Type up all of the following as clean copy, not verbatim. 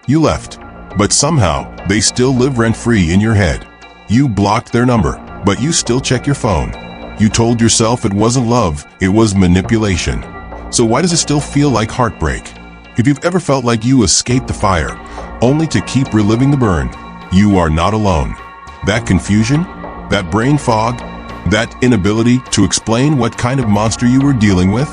You left, but somehow they still live rent-free in your head. You blocked their number, but you still check your phone. You told yourself it wasn't love, it was manipulation. So why does it still feel like heartbreak? If you've ever felt like you escaped the fire, only to keep reliving the burn, you are not alone. That confusion, that brain fog, that inability to explain what kind of monster you were dealing with,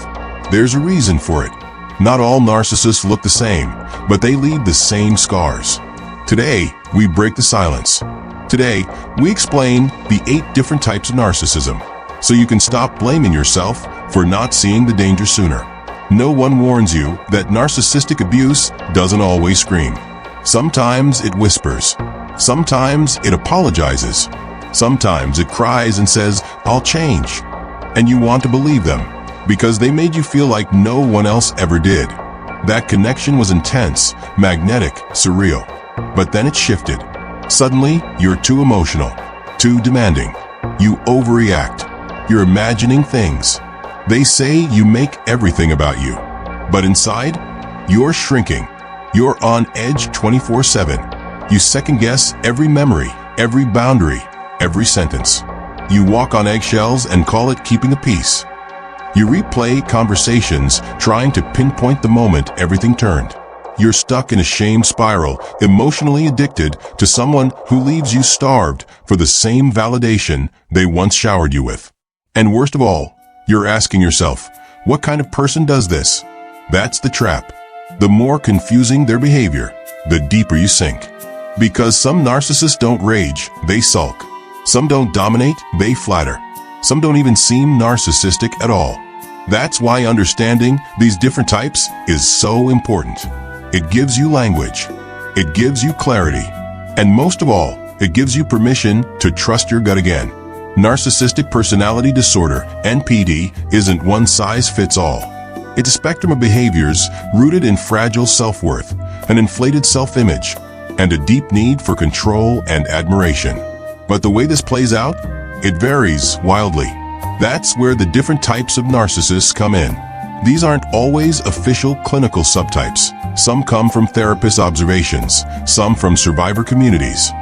there's a reason for it. Not all narcissists look the same, but they leave the same scars. Today, we break the silence. Today, we explain the 8 different types of narcissism, so you can stop blaming yourself for not seeing the danger sooner. No one warns you that narcissistic abuse doesn't always scream. Sometimes it whispers. Sometimes it apologizes. Sometimes it cries and says, "I'll change." And you want to believe them, because they made you feel like no one else ever did. That connection was intense, magnetic, surreal. But then it shifted. Suddenly, you're too emotional, too demanding. You overreact. You're imagining things. They say you make everything about you. But inside, you're shrinking. You're on edge 24/7. You second-guess every memory, every boundary, every sentence. You walk on eggshells and call it keeping the peace. You replay conversations, trying to pinpoint the moment everything turned. You're stuck in a shame spiral, emotionally addicted to someone who leaves you starved for the same validation they once showered you with. And worst of all, you're asking yourself, what kind of person does this? That's the trap. The more confusing their behavior, the deeper you sink. Because some narcissists don't rage, they sulk. Some don't dominate, they flatter. Some don't even seem narcissistic at all. That's why understanding these different types is so important. It gives you language. It gives you clarity. And most of all, it gives you permission to trust your gut again. Narcissistic personality disorder, NPD, isn't one size fits all. It's a spectrum of behaviors rooted in fragile self-worth, an inflated self-image, and a deep need for control and admiration. But the way this plays out, it varies wildly. That's where the different types of narcissists come in. These aren't always official clinical subtypes. Some come from therapist observations, some from survivor communities.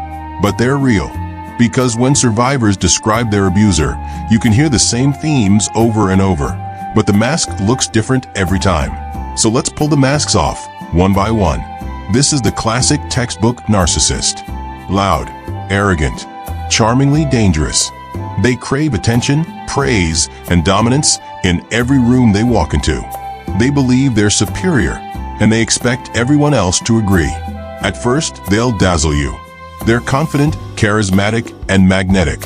But they're real. Because when survivors describe their abuser, you can hear the same themes over and over, but the mask looks different every time. So let's pull the masks off, one by one. This is the classic textbook narcissist. Loud, arrogant, charmingly dangerous. They crave attention, praise, and dominance in every room they walk into. They believe they're superior, and they expect everyone else to agree. At first, they'll dazzle you. They're confident, charismatic, and magnetic.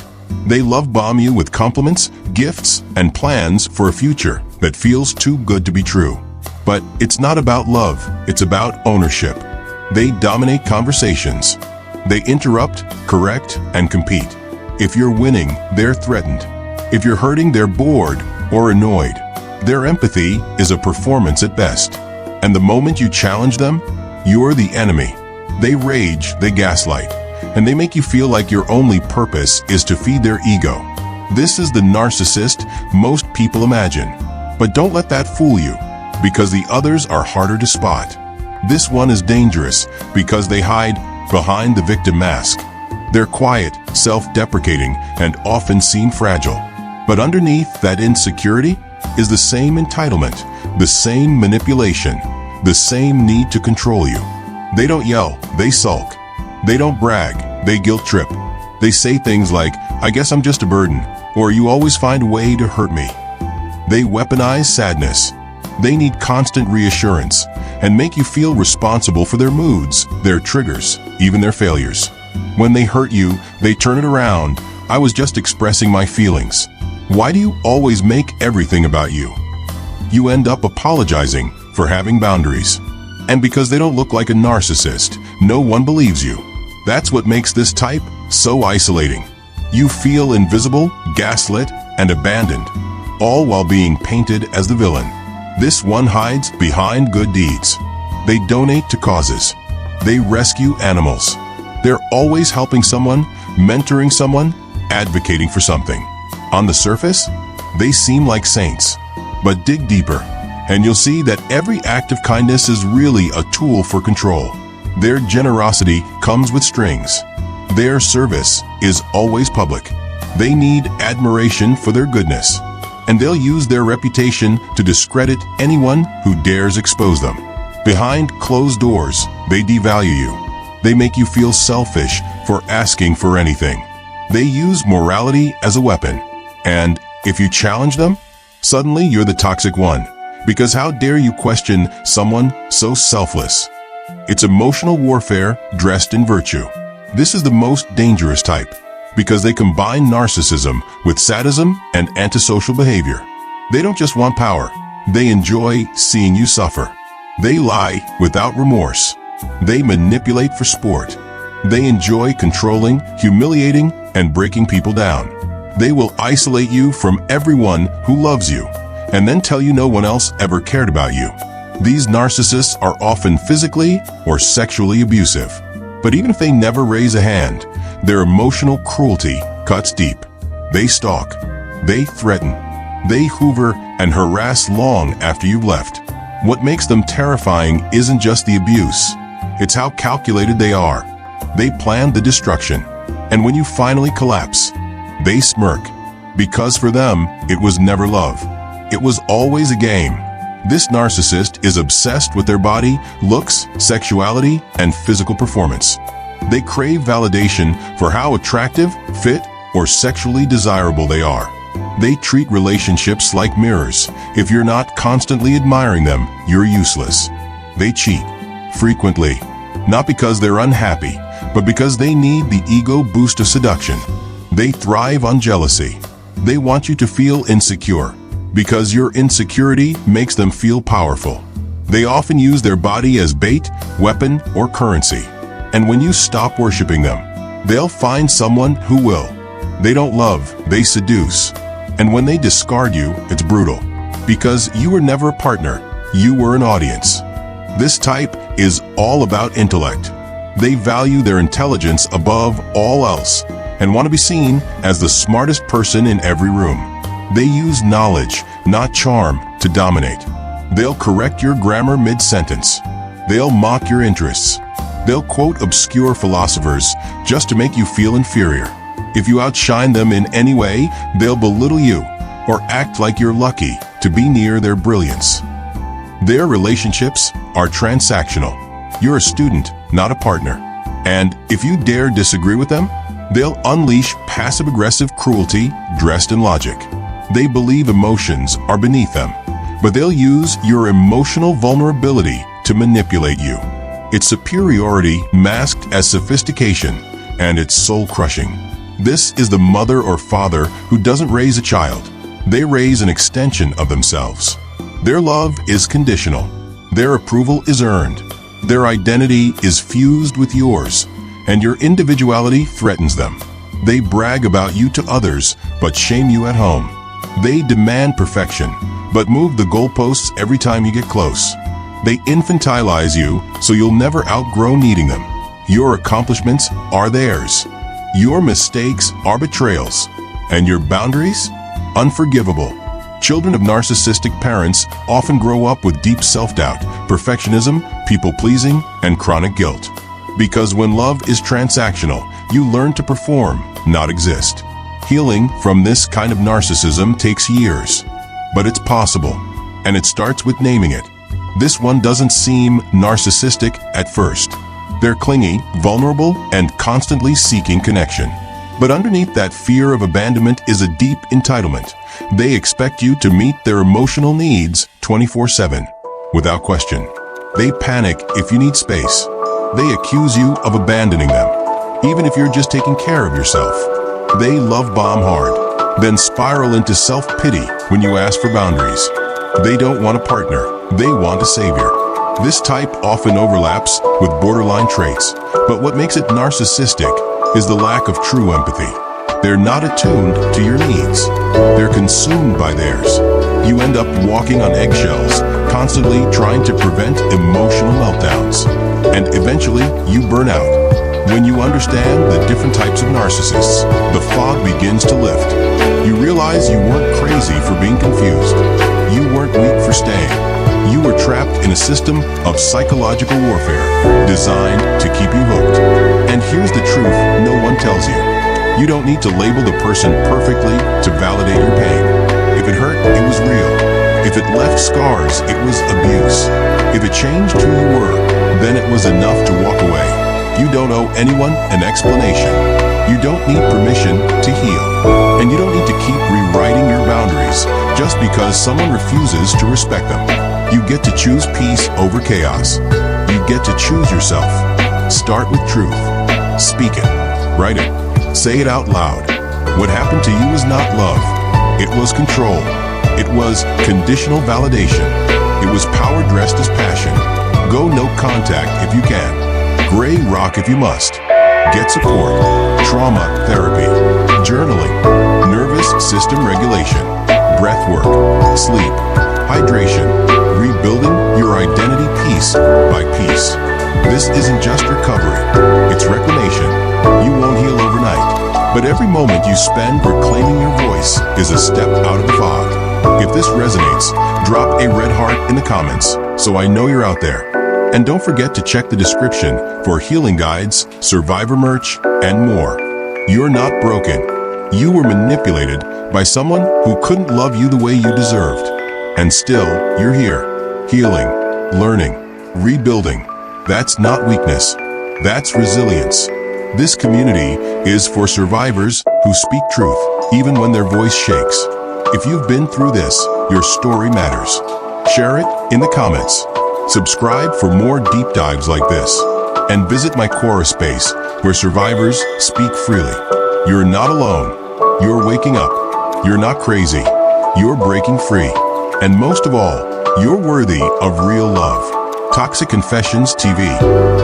They love bomb you with compliments, gifts, and plans for a future that feels too good to be true. But it's not about love, it's about ownership. They dominate conversations. They interrupt, correct, and compete. If you're winning, they're threatened. If you're hurting, they're bored or annoyed. Their empathy is a performance at best. And the moment you challenge them, you're the enemy. They rage, they gaslight, and they make you feel like your only purpose is to feed their ego. This is the narcissist most people imagine. But don't let that fool you, because the others are harder to spot. This one is dangerous because they hide behind the victim mask. They're quiet, self-deprecating, and often seem fragile. But underneath that insecurity is the same entitlement, the same manipulation, the same need to control you. They don't yell, they sulk. They don't brag, they guilt trip. They say things like, "I guess I'm just a burden," or "You always find a way to hurt me." They weaponize sadness. They need constant reassurance and make you feel responsible for their moods, their triggers, even their failures. When they hurt you, they turn it around. "I was just expressing my feelings." Why do you always make everything about you? You end up apologizing for having boundaries. And because they don't look like a narcissist, no one believes you. That's what makes this type so isolating. You feel invisible, gaslit, and abandoned, all while being painted as the villain. This one hides behind good deeds. They donate to causes. They rescue animals. They're always helping someone, mentoring someone, advocating for something. On the surface, they seem like saints. But dig deeper, and you'll see that every act of kindness is really a tool for control. Their generosity comes with strings. Their service is always public. They need admiration for their goodness, and they'll use their reputation to discredit anyone who dares expose them. Behind closed doors, they devalue you. They make you feel selfish for asking for anything. They use morality as a weapon, and if you challenge them, suddenly you're the toxic one. Because how dare you question someone so selfless? It's emotional warfare dressed in virtue. This is the most dangerous type, because they combine narcissism with sadism and antisocial behavior. They don't just want power, they enjoy seeing you suffer. They lie without remorse. They manipulate for sport. They enjoy controlling, humiliating, and breaking people down. They will isolate you from everyone who loves you, and then tell you no one else ever cared about you. These narcissists are often physically or sexually abusive. But even if they never raise a hand, their emotional cruelty cuts deep. They stalk, they threaten, they hoover and harass long after you've left. What makes them terrifying isn't just the abuse, it's how calculated they are. They plan the destruction, and when you finally collapse, they smirk, because for them, it was never love. It was always a game. This narcissist is obsessed with their body, looks, sexuality, and physical performance. They crave validation for how attractive, fit, or sexually desirable they are. They treat relationships like mirrors. If you're not constantly admiring them, you're useless. They cheat, frequently, not because they're unhappy, but because they need the ego boost of seduction. They thrive on jealousy. They want you to feel insecure, because your insecurity makes them feel powerful. They often use their body as bait, weapon, or currency. And when you stop worshiping them, they'll find someone who will. They don't love, they seduce. And when they discard you, it's brutal. Because you were never a partner, you were an audience. This type is all about intellect. They value their intelligence above all else and want to be seen as the smartest person in every room. They use knowledge, not charm, to dominate. They'll correct your grammar mid-sentence. They'll mock your interests. They'll quote obscure philosophers just to make you feel inferior. If you outshine them in any way, they'll belittle you or act like you're lucky to be near their brilliance. Their relationships are transactional. You're a student, not a partner. And if you dare disagree with them, they'll unleash passive-aggressive cruelty dressed in logic. They believe emotions are beneath them, but they'll use your emotional vulnerability to manipulate you. It's superiority masked as sophistication, and it's soul-crushing. This is the mother or father who doesn't raise a child. They raise an extension of themselves. Their love is conditional. Their approval is earned. Their identity is fused with yours, and your individuality threatens them. They brag about you to others, but shame you at home. They demand perfection, but move the goalposts every time you get close. They infantilize you so you'll never outgrow needing them. Your accomplishments are theirs. Your mistakes are betrayals, and your boundaries? Unforgivable. Children of narcissistic parents often grow up with deep self-doubt, perfectionism, people-pleasing, and chronic guilt. Because when love is transactional, you learn to perform, not exist. Healing from this kind of narcissism takes years, but it's possible, and it starts with naming it. This one doesn't seem narcissistic at first. They're clingy, vulnerable, and constantly seeking connection. But underneath that fear of abandonment is a deep entitlement. They expect you to meet their emotional needs 24/7, without question. They panic if you need space. They accuse you of abandoning them, even if you're just taking care of yourself. They love bomb hard, then spiral into self-pity when you ask for boundaries. They don't want a partner, they want a savior. This type often overlaps with borderline traits, but what makes it narcissistic is the lack of true empathy. They're not attuned to your needs. They're consumed by theirs. You end up walking on eggshells, constantly trying to prevent emotional meltdowns. And eventually, you burn out. When you understand the different types of narcissists, the fog begins to lift. You realize you weren't crazy for being confused. You weren't weak for staying. You were trapped in a system of psychological warfare designed to keep you hooked. And here's the truth no one tells you. You don't need to label the person perfectly to validate your pain. If it hurt, it was real. If it left scars, it was abuse. If it changed who you were, then it was enough to walk away. You don't owe anyone an explanation. You don't need permission to heal. And you don't need to keep rewriting your boundaries just because someone refuses to respect them. You get to choose peace over chaos. You get to choose yourself. Start with truth. Speak it. Write it. Say it out loud. What happened to you was not love. It was control. It was conditional validation. It was power dressed as passion. Go no contact if you can. Gray rock if you must. Get support. Trauma therapy. Journaling. Nervous system regulation. Breath work. Sleep. Hydration. Rebuilding your identity piece by piece. This isn't just recovery. It's reclamation. You won't heal overnight, but every moment you spend reclaiming your voice is a step out of the fog. If this resonates, drop a red heart in the comments so I know you're out there. And don't forget to check the description for healing guides, survivor merch, and more. You're not broken. You were manipulated by someone who couldn't love you the way you deserved. And still, you're here, healing, learning, rebuilding. That's not weakness. That's resilience. This community is for survivors who speak truth, even when their voice shakes. If you've been through this, your story matters. Share it in the comments. Subscribe for more deep dives like this. And visit my Quora space, where survivors speak freely. You're not alone. You're waking up. You're not crazy. You're breaking free. And most of all, you're worthy of real love. Toxic Confessions TV.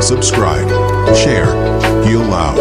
Subscribe, share, heal loud.